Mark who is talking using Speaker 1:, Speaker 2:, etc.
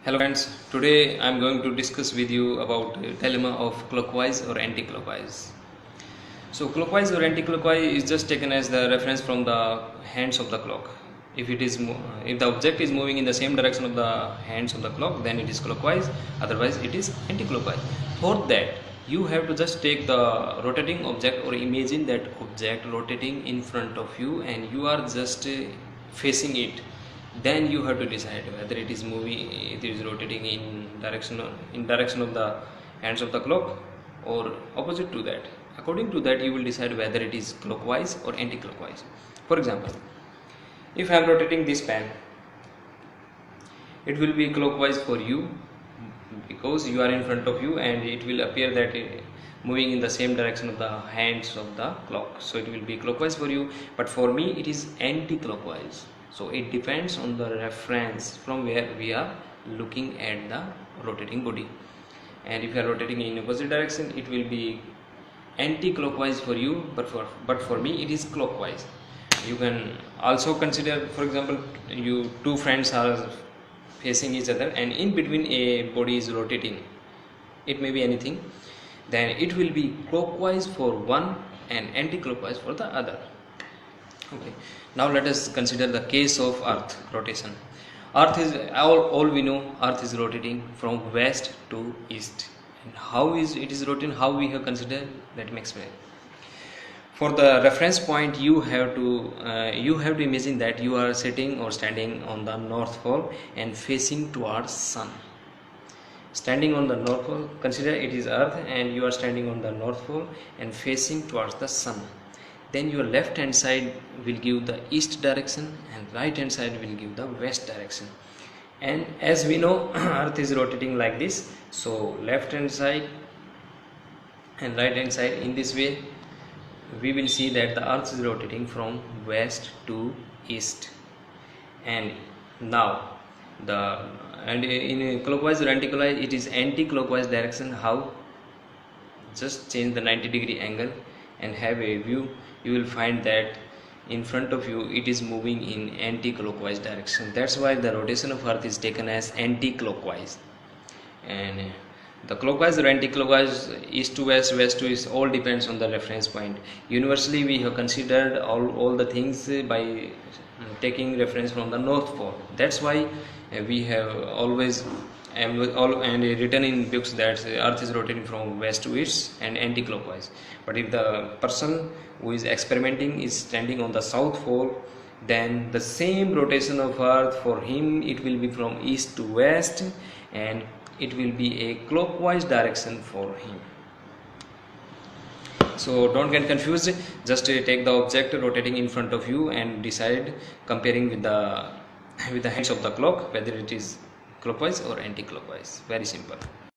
Speaker 1: Hello friends, today I am going to discuss with you about dilemma of clockwise or anti-clockwise. So clockwise or anti-clockwise is just taken as the reference from the hands of the clock. If the object is moving in the same direction of the hands of the clock, then it is clockwise, otherwise it is anti-clockwise. For that, you have to just take the rotating object or imagine that object rotating in front of you and you are just facing it. Then you have to decide whether it is rotating in direction of the hands of the clock or opposite to that. According to that, you will decide whether it is clockwise or anti-clockwise. For example, if I am rotating this pen, it will be clockwise for you because you are in front of you and it will appear that moving in the same direction of the hands of the clock, so it will be clockwise for you. But for me it is anti-clockwise, so it depends on the reference from where we are looking at the rotating body. And if you are rotating in opposite direction, it will be anti-clockwise for you, but for me it is clockwise. You can also consider, for example, two friends are facing each other and in between a body is rotating, it may be anything, then it will be clockwise for one and anti-clockwise for the other. Okay, now let us consider the case of earth rotation. Earth is all we know, earth is rotating from west to east. And how is it is rotating, how we have considered, let me explain. For the reference point, you have to imagine that you are sitting or standing on the north pole and facing towards sun. Standing on the north pole, consider it is earth and you are standing on the north pole and facing towards the sun. Then your left hand side will give the east direction and right hand side will give the west direction. And as we know, earth is rotating like this, so left hand side and right hand side, in this way we will see that the earth is rotating from west to east. And now in clockwise or anti-clockwise, it is anti-clockwise direction. How? Just change the 90-degree angle and have a view. You will find that in front of you it is moving in anti-clockwise direction. That's why the rotation of earth is taken as anti-clockwise. And the clockwise or anti-clockwise, east to west, west to east, all depends on the reference point. Universally we have considered all the things by taking reference from the north pole. That's why we have always and written in books that earth is rotating from west to east and anti-clockwise. But if the person who is experimenting is standing on the south pole, then the same rotation of earth, for him it will be from east to west and it will be a clockwise direction for him. So don't get confused, just take the object rotating in front of you and decide, comparing with the hands of the clock, whether it is clockwise or anti-clockwise. Very simple.